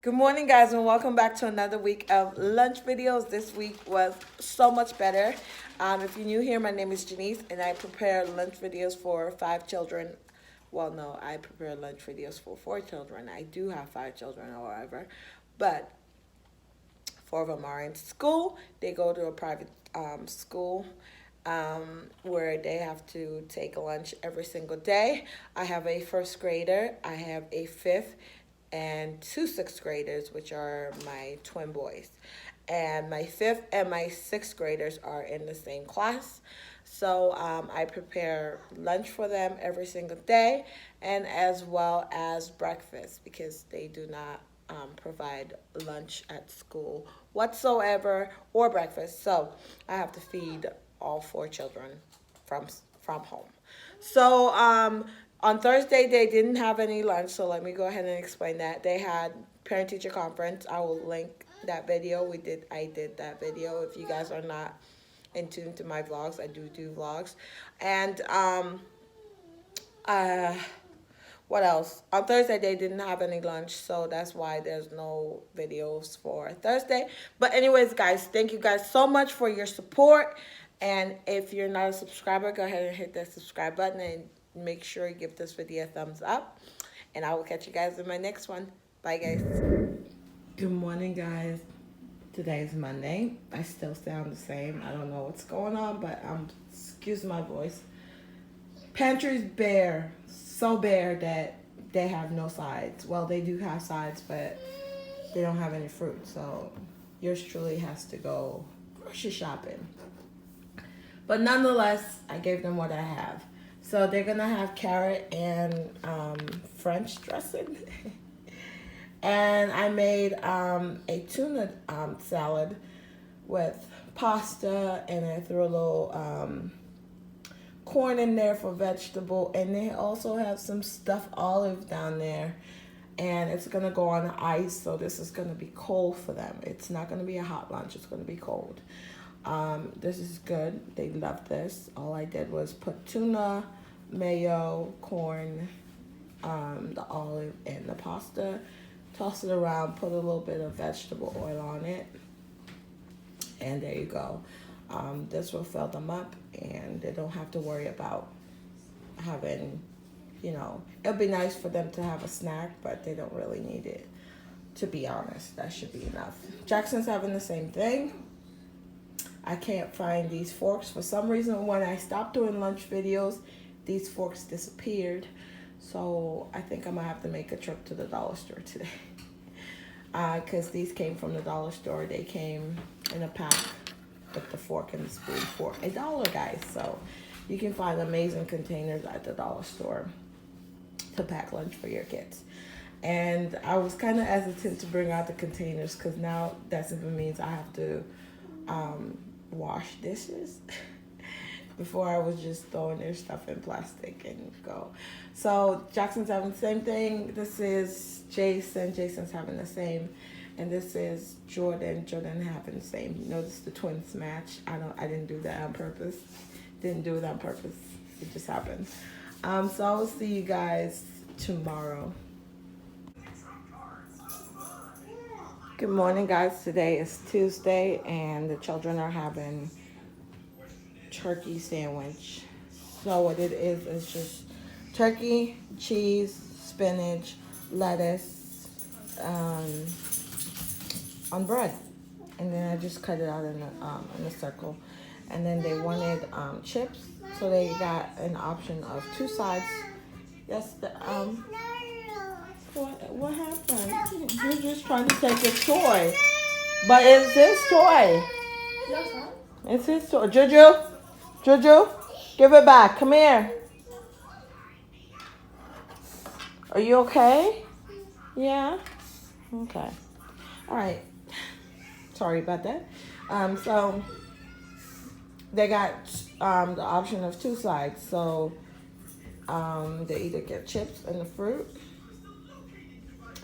Good morning, guys, and welcome back to another week of lunch videos. This week was so much better. If you're new here, my name is Janice, and I prepare lunch videos for 5 children. Well, no, I prepare lunch videos for 4 children. I do have 5 children, however, but 4 of them are in school. They go to a private school where they have to take lunch every single day. I have a first grader, I have a fifth, and 2 sixth graders, which are my twin boys. And my 5th and my 6th graders are in the same class. So I prepare lunch for them every single day, and as well as breakfast, because they do not provide lunch at school whatsoever, or breakfast. So I have to feed all 4 children from home. So on Thursday, they didn't have any lunch, so let me go ahead and explain that. They had parent-teacher conference. I will link that video. I did that video. If you guys are not in tune to my vlogs, I do vlogs. And what else? On Thursday, they didn't have any lunch, so that's why there's no videos for Thursday. But anyways, guys, thank you guys so much for your support. And if you're not a subscriber, go ahead and hit that subscribe button and make sure you give this video a thumbs up. And I will catch you guys in my next one. Bye, guys. Good morning, guys. Today is Monday. I still sound the same. I don't know what's going on, but excuse my voice. Pantry's bare. So bare that they have no sides. Well, they do have sides, but they don't have any fruit. So yours truly has to go grocery shopping. But nonetheless, I gave them what I have. So they're going to have carrot and French dressing. And I made a tuna salad with pasta, and I threw a little corn in there for vegetable. And they also have some stuffed olive down there. And it's going to go on ice, so this is going to be cold for them. It's not going to be a hot lunch. It's going to be cold. This is good. They love this. All I did was put tuna, mayo, corn, the olive, and the pasta. Toss it around, put a little bit of vegetable oil on it, and there you go. This will fill them up, and they don't have to worry about having, it'll be nice for them to have a snack, but they don't really need it, to be honest. That should be enough. Jackson's having the same thing. I can't find these forks. For some reason, when I stopped doing lunch videos, these forks disappeared. So I think I'm going to have to make a trip to the dollar store today. Because these came from the dollar store. They came in a pack with the fork and the spoon for $1, guys. So you can find amazing containers at the dollar store to pack lunch for your kids. And I was kind of hesitant to bring out the containers, because now that simply means I have to wash dishes. Before, I was just throwing their stuff in plastic and go. So Jackson's having the same thing. This is Jason. Jason's having the same. And this is Jordan. Jordan having the same. Notice the twins match. I didn't do that on purpose. Didn't do it on purpose. It just happened. So I will see you guys tomorrow. Good morning, guys. Today is Tuesday, and the children are having turkey sandwich. So what it is just turkey, cheese, spinach, lettuce on bread, and then I just cut it out in a circle. And then they wanted chips, so they got an option of 2 sides. Yes, what happened? You're just trying to take his toy, but it's his toy. It's his toy. Juju, give it back. Come here. Are you okay? Yeah? Okay. All right. Sorry about that. So they got the option of 2 sides. So they either get chips and the fruit,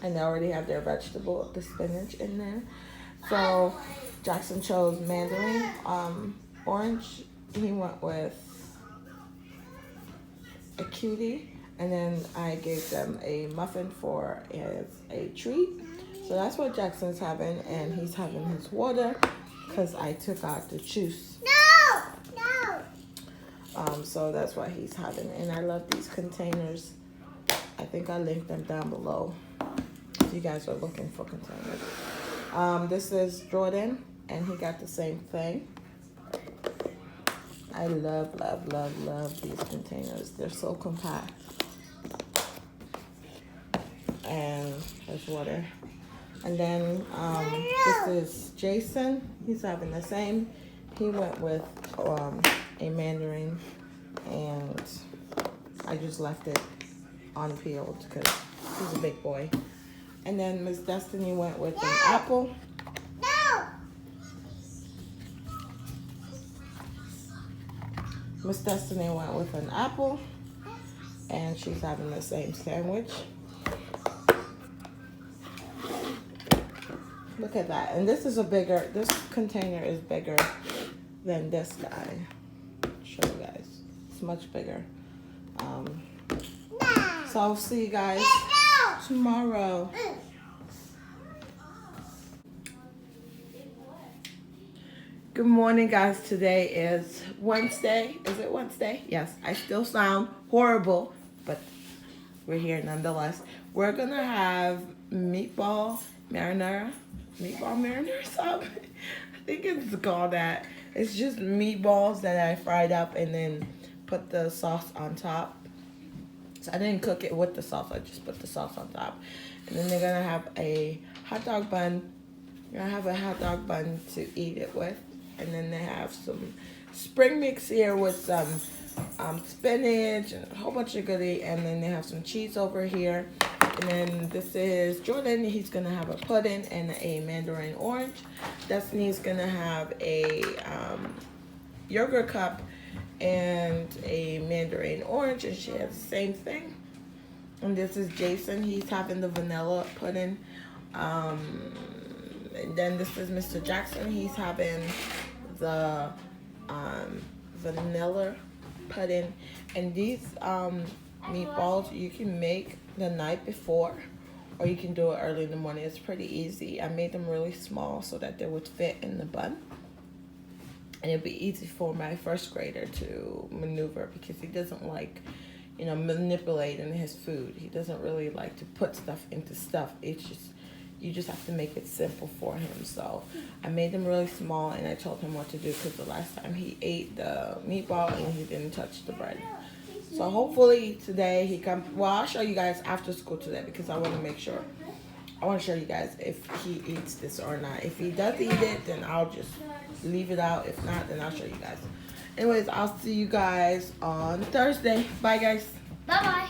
and they already have their vegetable, the spinach in there. So Jackson chose mandarin, orange. He went with a cutie, and then I gave them a muffin as a treat. So that's what Jackson's having, and he's having his water because I took out the juice. No. So that's what he's having, and I love these containers. I think I linked them down below if you guys are looking for containers. This is Jordan, and he got the same thing. I love, love, love, love these containers. They're so compact. And there's water. And then this is Jason. He's having the same. He went with a mandarin, and I just left it unpeeled because he's a big boy. And then Miss Destiny went with an apple. No. Miss Destiny went with an apple, and she's having the same sandwich. Look at that. And this is this container is bigger than this guy. I'll show you guys. It's much bigger. So I'll see you guys tomorrow. Good morning, guys. Today is Wednesday. Is it Wednesday? Yes. I still sound horrible, but we're here nonetheless. We're going to have meatball marinara sub. I think it's called that. It's just meatballs that I fried up and then put the sauce on top. So I didn't cook it with the sauce. I just put the sauce on top. And then they're going to have a hot dog bun. You're going to have a hot dog bun to eat it with. And then they have some spring mix here with some spinach and a whole bunch of goodie. And then they have some cheese over here. And then this is Jordan. He's going to have a pudding and a mandarin orange. Destiny's going to have a yogurt cup and a mandarin orange. And she has the same thing. And this is Jason. He's having the vanilla pudding. And then this is Mr. Jaxson. He's having the vanilla pudding. And these meatballs you can make the night before, or you can do it early in the morning. It's pretty easy. I made them really small so that they would fit in the bun. And it'd be easy for my first grader to maneuver because he doesn't like, manipulating his food. He doesn't really like to put stuff into stuff. It's just, you just have to make it simple for him. So I made them really small, and I told him what to do because the last time he ate the meatball and he didn't touch the bread. So hopefully today he comes. Well, I'll show you guys after school today because I want to make sure. I want to show you guys if he eats this or not. If he does eat it, then I'll just leave it out. If not, then I'll show you guys. Anyways, I'll see you guys on Thursday. Bye, guys. Bye-bye.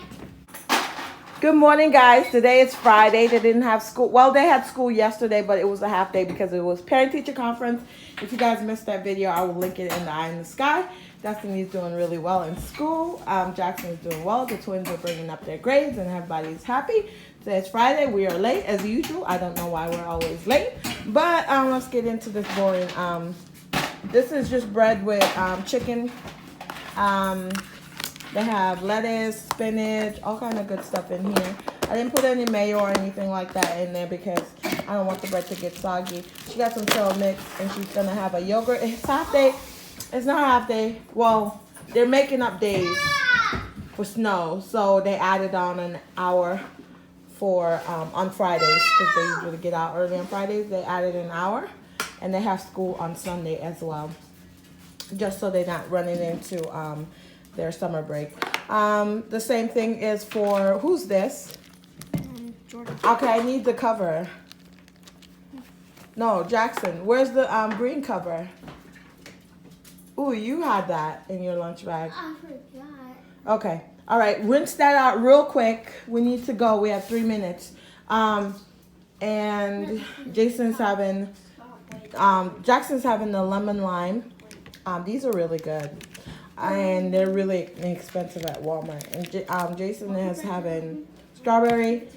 Good morning, guys. Today is Friday. They didn't have school. Well, they had school yesterday, but it was a half day because it was parent-teacher conference. If you guys missed that video, I will link it in the eye in the sky. Destiny's doing really well in school. Jackson is doing well. The twins are bringing up their grades, and everybody's happy. Today is Friday. We are late as usual. I don't know why we're always late, but let's get into this boring. This is just bread with chicken. They have lettuce, spinach, all kind of good stuff in here. I didn't put any mayo or anything like that in there because I don't want the bread to get soggy. She got some Chelo mix, and she's going to have a yogurt. It's half day. It's not half day. Well, they're making up days for snow, so they added on an hour for on Fridays because they usually get out early on Fridays. They added an hour, and they have school on Sunday as well, just so they're not running into their summer break. The same thing is for, who's this? Jordan. Okay, I need the cover. No, Jackson. Where's the green cover? Ooh, you had that in your lunch bag. I forgot. Okay. All right. Rinse that out real quick. We need to go. We have 3 minutes. And Jason's having, Jackson's having the lemon lime. These are really good. And they're really inexpensive at Walmart. And Jason is having strawberry,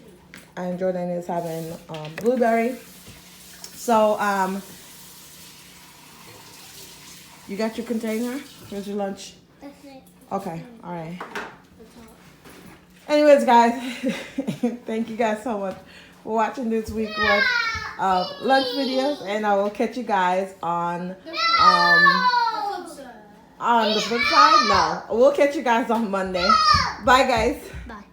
and Jordan is having blueberry. So, you got your container? Where's your lunch? That's it. Okay, all right. Anyways, guys, thank you guys so much for watching this week worth of lunch videos, and I will catch you guys on the flip side. No, we'll catch you guys on Monday. Bye, guys. Bye.